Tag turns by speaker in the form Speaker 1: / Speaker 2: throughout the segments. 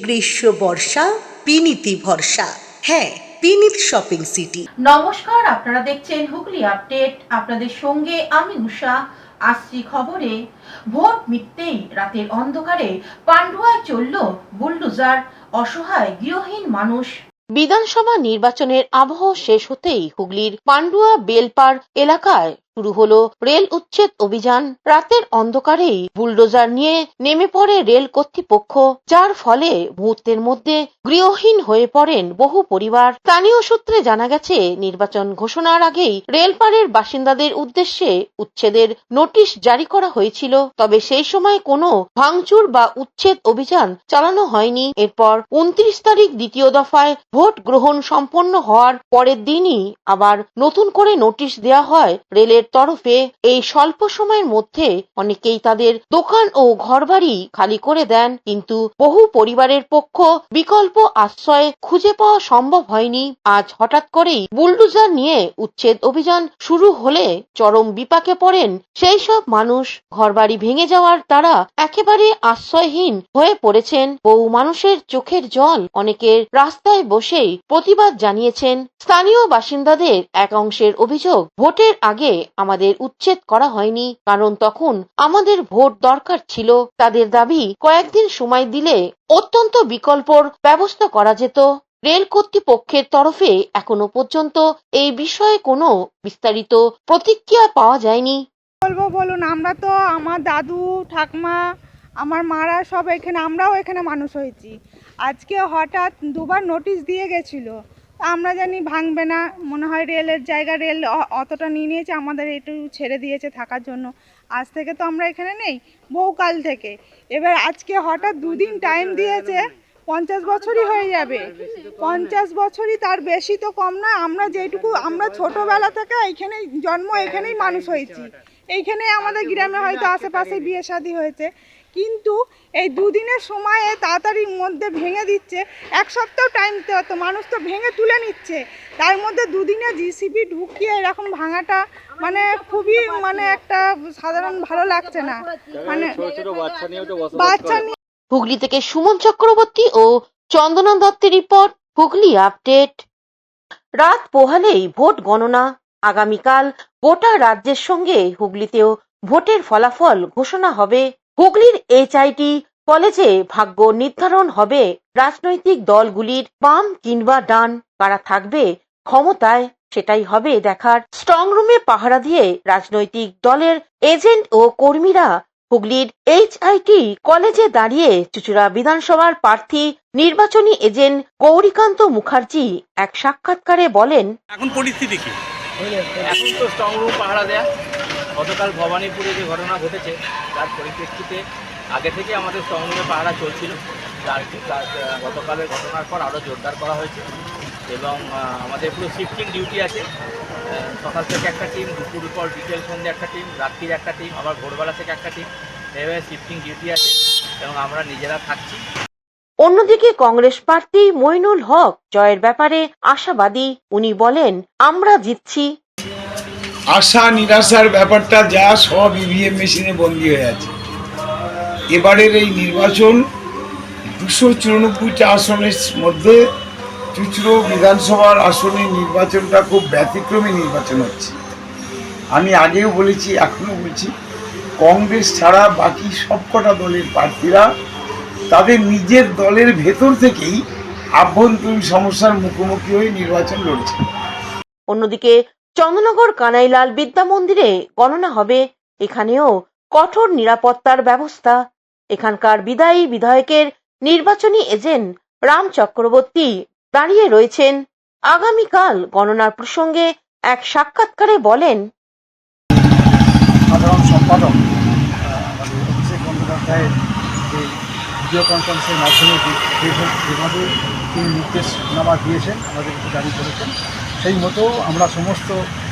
Speaker 1: গ্রীষ্ম বর্ষা বিনীতি ভরসা। হ্যাঁ, বিনীত শপিং সিটি।
Speaker 2: নমস্কার, আপনারা দেখছেন হুগলি আপডেট। আপনাদের সঙ্গে আমি উষা। আসছি খবরে। ভোট মিটতেই রাতের অন্ধকারে পান্ডুয়ায় চলল বুলডোজার, অসহায় গৃহহীন মানুষ। বিধানসভা নির্বাচনের আবহ শেষ হতেই হুগলির পান্ডুয়া বেলপাড় এলাকায় শুরু হলো রেল উচ্ছেদ অভিযান। রাতের অন্ধকারেই বুলডোজার নিয়ে নেমে পড়ে রেল কর্তৃপক্ষ, যার ফলে মুহূর্তের মধ্যে গৃহহীন হয়ে পড়েন বহু পরিবার। স্থানীয় সূত্রে জানা গেছে, নির্বাচন ঘোষণার আগেই রেলপাড়ের বাসিন্দাদের উদ্দেশ্যে উচ্ছেদের নোটিশ জারি করা হয়েছিল। তবে সেই সময় কোনো ভাঙচুর বা উচ্ছেদ অভিযান চালানো হয়নি। এরপর 29 তারিখ দ্বিতীয় দফায় ভোট গ্রহণ সম্পন্ন হওয়ার পরের দিনই আবার নতুন করে নোটিশ দেওয়া হয় রেলের তরফে। এই স্বল্প সময়ের মধ্যে অনেকেই তাদের দোকান ও ঘরবাড়ি খালি করে দেন, কিন্তু বহু পরিবারের পক্ষ বিকল্প আশ্রয় খুঁজে পাওয়া সম্ভব হয়নি। আজ হঠাৎ করেই বুলডোজার নিয়ে উচ্ছেদ অভিযান শুরু হলে চরম বিপাকে পড়েন সেই সব মানুষ। ঘরবাড়ি ভেঙে যাওয়ার তারা একেবারে আশ্রয়হীন হয়ে পড়েছেন। বহু মানুষের চোখের জল, অনেকের রাস্তায় বসেই প্রতিবাদ জানিয়েছেন। স্থানীয় বাসিন্দাদের এক অংশের অভিযোগ, ভোটের আগে আমাদের উচ্ছেদ করা হয়নি, কারণ তখন আমাদের ভোট দরকার ছিল। তাদের দাবি, কয়েকদিন সময় দিলে অত্যন্ত বিকল্পর ব্যবস্থা করা যেত। রেল কর্তৃপক্ষের তরফে এখনো পর্যন্ত এই বিষয়ে কোনো বিস্তারিত প্রতিক্রিয়া পাওয়া যায়নি।
Speaker 3: বলুন, আমরা তো আমার দাদু ঠাকমা আমার মারা সব এখানে, আমরাও এখানে মানুষ হয়েছি। আজকে হঠাৎ দুবার নোটিশ দিয়ে গেছিলো, আমরা জানি ভাঙবে না, মনে হয় রেলের জায়গা রেল অতটা নিয়ে নিয়েছে, আমাদের একটু ছেড়ে দিয়েছে থাকার জন্য। আজ থেকে তো আমরা এখানে নেই, বহুকাল থেকে। এবার আজকে হঠাৎ দুদিন টাইম দিয়েছে, 50 বছরই হয়ে যাবে। 50 বছরই, তার বেশি তো কম না। আমরা যেটুকু, আমরা ছোটোবেলা থেকে এইখানেই জন্ম, এখানেই মানুষ হয়েছি, এইখানে আমাদের গ্রামে হয়তো আশেপাশে বিয়ে শাদী হয়েছে, কিন্তু এই দুদিনের সময়ে তাড়াতাড়ির মধ্যে ভেঙে দিচ্ছে। এক সপ্তাহ টাইম তো মানুষ তো ভেঙে তুলে নিচ্ছে, তার মধ্যে দুদিনে জিসিবি ঢুকিয়ে এরকম ভাঙাটা মানে খুবই মানে একটা সাধারণ ভালো লাগছে না। মানে বাচ্চা নিয়ে।
Speaker 2: হুগলি থেকে সুমন চক্রবর্তী ও চন্দনা দত্তের রিপোর্ট, হুগলি আপডেট। রাত পোহালেই ভোট গণনা। আগামীকাল গোটা রাজ্যের সঙ্গে হুগলিতেও ভোটের ফলাফল ঘোষণা হবে। হুগলির এইচআইটি কলেজে ভাগ্য নির্ধারণ হবে রাজনৈতিক দলগুলির। বাম কিংবা ডান, কারা থাকবে ক্ষমতায়, সেটাই হবে দেখার। স্ট্রং রুমে পাহারা দিয়ে রাজনৈতিক দলের এজেন্ট ও কর্মীরা হুগলির এইচআইটি কলেজে দাঁড়িয়ে চুঁচুড়া বিধানসভার প্রার্থী নির্বাচনী এজেন্ট গৌরীকান্ত মুখার্জি এক সাক্ষাৎকারে বলেন,
Speaker 4: এখন পরিস্থিতি কি?
Speaker 5: এখন তো স্ট্রং রুম পাহারা দেয়া। গতকাল ভবানীপুরে যে ঘটনা ঘটেছে তার পরিপ্রেক্ষিতে আগে থেকে আমাদের স্ট্রং রুমে পাহারা চলছিল, যার গতকালের ঘটনার পর আরও জোরদার করা হয়েছে এবং আমাদের পুরো শিফটিং ডিউটি আছে। সকাল থেকে একটা টিম, দুপুর পর বিকেল সন্ধ্যে একটা টিম, রাত্রির একটা টিম, আবার ভোরবেলা থেকে একটা টিম, এভাবে শিফটিং ডিউটি আছে এবং আমরা নিজেরা থাকছি।
Speaker 2: অন্যদিকে কংগ্রেস প্রার্থী মইনুল হক জয়ের ব্যাপারে আশাবাদী। উনি বলেন, আমরা জিতছি।
Speaker 6: আশা নিরাশার ব্যাপারটা যা সব ইভিএম মেশিনে বন্দী হয়ে আছে। এবারের এই নির্বাচন 294টা আসনের মধ্যে চুঁচুড়া বিধানসভার আসনের নির্বাচনটা খুব ব্যতিক্রমী নির্বাচন হচ্ছে। আমি আগেও বলেছি, এখনও বলছি, কংগ্রেস ছাড়া বাকি সবকটা দলের প্রার্থীরা তাদের নিজের দলের ভেতর থেকেই আভ্যন্তরীণ সমস্যার মুখোমুখি হয়ে নির্বাচন লড়ছে।
Speaker 2: অন্যদিকে চন্দ্রনগর কানাইলাল বিদ্যা মন্দিরে গণনা হবে। এখানেও কঠোর নিরাপত্তার ব্যবস্থা। এখানকার বিদায়ী বিধায়কের নির্বাচনী এজেন্ট রাম চক্রবর্তী দাঁড়িয়ে রয়েছেন। আগামীকাল গণনার প্রসঙ্গে এক সাক্ষাৎকারে বলেন,
Speaker 7: সাধারণ সম্পাদক অভিষেক বন্দ্যোপাধ্যায়ের যে ভিডিও কনফারেন্সের মাধ্যমে যেভাবে তিনি নির্দেশনামা দিয়েছেন, আমাদেরকে জারি করেছেন, সেই মতো আমরা সমস্ত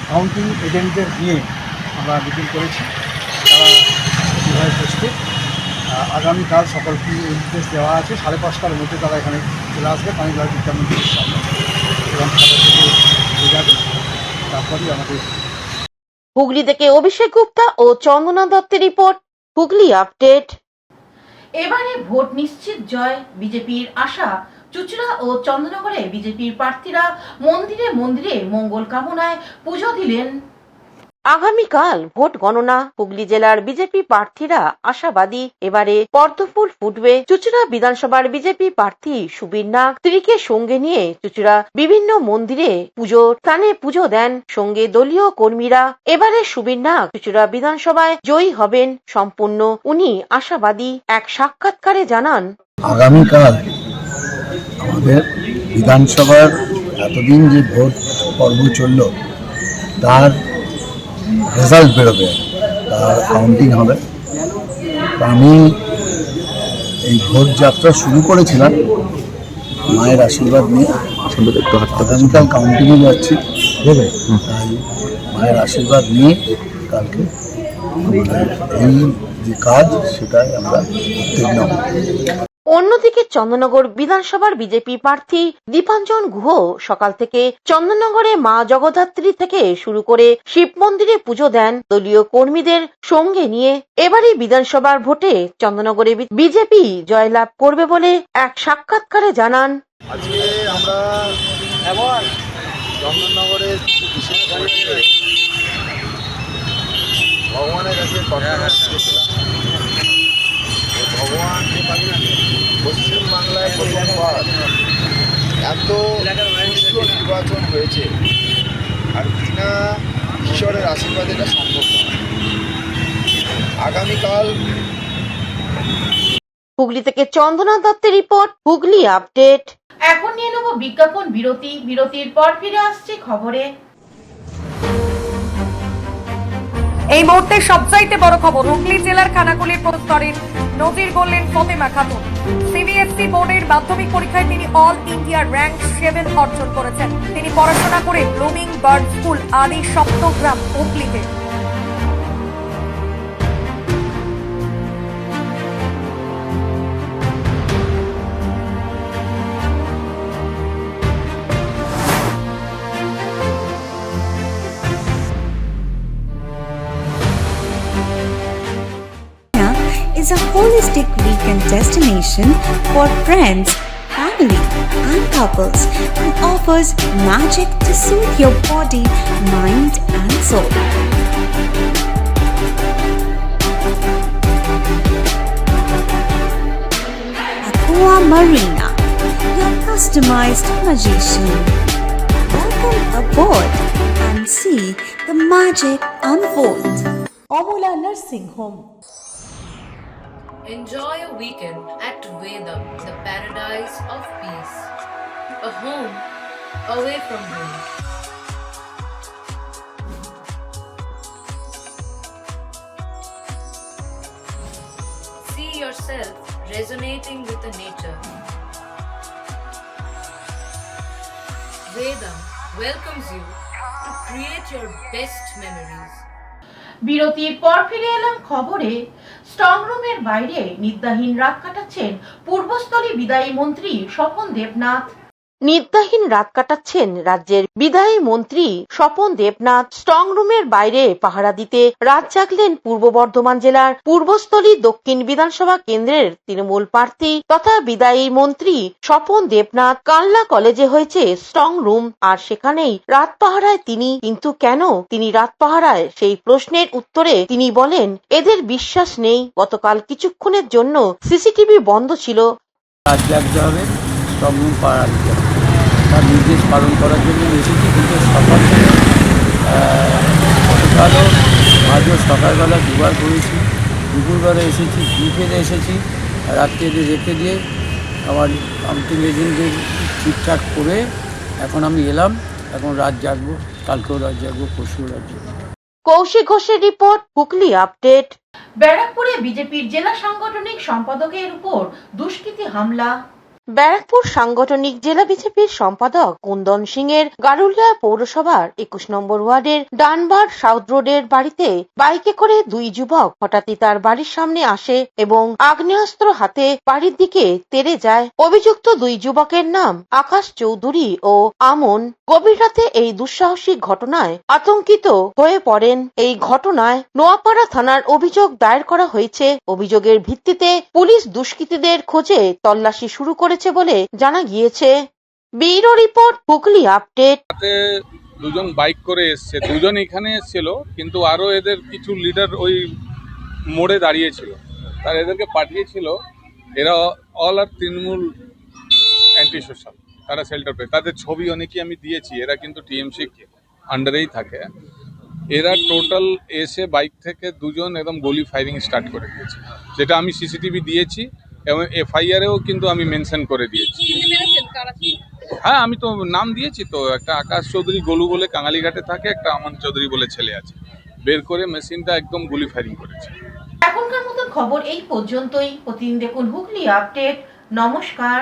Speaker 7: কাউন্টিং এজেন্টদের নিয়ে আমরা মিটিং করেছি। তারা কীভাবে প্রস্তুত, আগামীকাল সকলকে নির্দেশ দেওয়া আছে 5:30টার মধ্যে তারা এখানে চলে আসবে কানাইলাল বিদ্যা মন্দিরের সামনে এবং হয়ে যাবে। তারপরেই আমাদের।
Speaker 2: হুগলি থেকে অভিষেক গুপ্তা ও চন্দনা দত্তের রিপোর্ট, হুগলি আপডেট। এবারে ভোট নিশ্চিত জয় বিজেপির আশা। চুঁচুড়া ও চন্দ্রনগরে বিজেপির প্রার্থীরা মন্দিরে মন্দিরে মঙ্গল কামনায় পুজো দিলেন।
Speaker 4: আগামীকাল ভোট গণনা। হুগলি জেলার বিজেপি প্রার্থীরা আশাবাদী, এবারে পদ্মফুল ফুটবে। চুঁচুড়া বিধানসভার বিজেপি প্রার্থী সুবীর নাগ স্ত্রীকে সঙ্গে নিয়ে চুঁচুড়া বিভিন্ন মন্দিরে স্থানে পুজো দেন, সঙ্গে দলীয় কর্মীরা। এবারে সুবীর নাগ চুঁচুড়া বিধানসভায় জয়ী হবেন সম্পূর্ণ উনি আশাবাদী। এক সাক্ষাৎকারে জানান,
Speaker 8: আগামীকাল আমাদের বিধানসভার এতদিন যে ভোট পর্ব চলল তার রেজাল্ট বেরোবে, তার কাউন্টিং হবে। তো আমি এই ভোট যাত্রা শুরু করেছিলাম মায়ের আশীর্বাদ নিয়ে, আগামীকাল কাউন্টিংয়ে যাচ্ছি, তাই মায়ের আশীর্বাদ নিয়ে কালকে এই যে কাজ সেটাই আমরা উত্তীর্ণ হব।
Speaker 4: অন্যদিকে চন্দননগর বিধানসভার বিজেপি প্রার্থী দীপাঞ্জন গুহ সকাল থেকে চন্দননগরে মা জগদ্ধাত্রী থেকে শুরু করে শিব মন্দিরে পুজো দেন দলীয় কর্মীদের সঙ্গে নিয়ে। এবারই বিধানসভার ভোটে চন্দননগরে বিজেপি জয়লাভ করবে বলে এক সাক্ষাৎকারে জানান।
Speaker 7: আজকে আমরা চন্দননগরের বিশেষ করে ভগবানের কাছে ভগবান পশ্চিমবাংলায় প্রথমবার এত সুষ্ঠু নির্বাচন হয়েছে, আর বিনা ঈশ্বরের আশীর্বাদ এটা সম্ভব নয়। আগামীকাল
Speaker 4: হুগলি থেকে চন্দনা দত্তের রিপোর্ট, হুগলি আপডেট।
Speaker 2: এখন নিয়ে নেব বিজ্ঞাপন বিরতি। বিরতির পর ফিরে আসছে খবরে।
Speaker 9: এই মুহূর্তে সবচাইতে বড় খবর, হুগলি জেলার খানাকুলির প্রস্তরের নজির গড়লেন ফতেমা খাতুন। সিবিএসই বোর্ডের মাধ্যমিক পরীক্ষায় তিনি অল ইন্ডিয়া র্যাঙ্ক 7 অর্জন করেছেন। তিনি পড়াশোনা করে ব্লুমিং বার্ড স্কুল আদি সপ্তগ্রাম হুগলিতে।
Speaker 10: is a holistic weekend destination for friends, family, and couples and offers magic to soothe your body, mind, and soul. Aqua Marina, your customized magician. Welcome aboard and see the magic unfold.
Speaker 1: Amala nursing home.
Speaker 11: Enjoy a weekend at Vedam, the paradise of peace. A home away from home. See yourself resonating with the nature. Vedam welcomes you to create your best memories.
Speaker 2: বিরতির পর ফিরে এলাম খবরে। Strong রুমের বাইরে নিদ্রাহীন রাত কাটাচ্ছেন পূর্বস্থলী বিদায়ী মন্ত্রী স্বপন দেবনাথ।
Speaker 4: নিদ্রাহীন রাত কাটাচ্ছেন রাজ্যের বিদায়ী মন্ত্রী স্বপন দেবনাথ। স্ট্রং রুমের বাইরে পাহারা দিতে রাত জাগলেন পূর্ব বর্ধমান জেলার পূর্বস্থলী দক্ষিণ বিধানসভা কেন্দ্রের তৃণমূল প্রার্থী তথা বিদায়ী মন্ত্রী স্বপন দেবনাথ। কানলা কলেজে হয়েছে স্ট্রং রুম, আর সেখানেই রাত পাহারায় তিনি। কিন্তু কেন তিনি রাত পাহারায়, সেই প্রশ্নের উত্তরে তিনি বলেন, এদের বিশ্বাস নেই। গতকাল কিছুক্ষণের জন্য সিসিটিভি বন্ধ ছিল।
Speaker 5: রাত জাগতে হবে, স্ট্রং রুম পাহারা দিতে হবে, তার নির্দেশ পালন করার জন্য এসেছি। কিন্তু সকাল থেকে গতকালও আজও সকালবেলা দুবার করেছি, দুপুরবেলা এসেছি, বিকেলে এসেছি, রাত্রে রেখে দিয়ে আমার কাউন্টিং এজেন্টদের ঠিকঠাক করে এখন আমি এলাম। এখন রাত জাগবো, কালকেও রাত জাগবো, পরশুও রাত জাগবো।
Speaker 4: কৌশিক ঘোষের রিপোর্ট, হুগলি আপডেট।
Speaker 2: ব্যারাকপুরে বিজেপির জেলা সাংগঠনিক সম্পাদকের উপর দুষ্কৃতী হামলা।
Speaker 4: ব্যারাকপুর সাংগঠনিক জেলা বিজেপির সম্পাদক কুন্দন সিং এর গারুলিয়া পৌরসভার 21 নম্বর ওয়ার্ডের ডানবার সাউথ রোডের বাড়িতে বাইকে করে দুই যুবক হঠাৎই তার বাড়ির সামনে আসে এবং আগ্নেয়াস্ত্র হাতে বাড়ির দিকে তেড়ে যায়। অভিযুক্ত দুই যুবকের নাম আকাশ চৌধুরী ও আমন। গভীর রাতে এই দুঃসাহসিক ঘটনায় আতঙ্কিত হয়ে পড়েন। এই ঘটনায় নোয়াপাড়া থানার অভিযোগ দায়ের করা হয়েছে। অভিযোগের ভিত্তিতে পুলিশ দুষ্কৃতীদের খোঁজে তল্লাশি শুরু করেছে বলে জানা গিয়েছে। Bureau report, Hooghly update.
Speaker 12: দুজন বাইক করে এসছে, দুজন এখানে এসছিল, কিন্তু আরো এদের কিছু লিডার ওই মোড়ে দাঁড়িয়েছিল, তার এদেরকে পাঠিয়েছিল। এরা অল আর তৃণমূল অ্যান্টি সোশ্যাল, তারা শেল্টার পেয়ে, তাদের ছবি অনেকেই আমি দিয়েছি। এরা কিন্তু টিএমসি আন্ডারেই থাকে। এরা টোটাল এসে বাইক থেকে দুজন একদম গুলি ফায়ারিং স্টার্ট করে দিয়েছে, যেটা আমি সিসিটিভি দিয়েছি এবং এফআইআরেও কিন্তু আমি মেনশন করে দিয়েছি। হ্যাঁ, আমি তো নাম দিয়েছি তো, একটা আকাশ চৌধুরী গোলু বলে কাঙালিঘাটে থাকে, একটা আমান চৌধুরী বলে ছেলে আছে। বের করে মেশিনটা একদম গুলি ফায়ারিং করেছে।
Speaker 2: এখনকার মতন খবর এই পর্যন্তই। প্রতিদিন দেখুন হুগলি আপডেট। নমস্কার।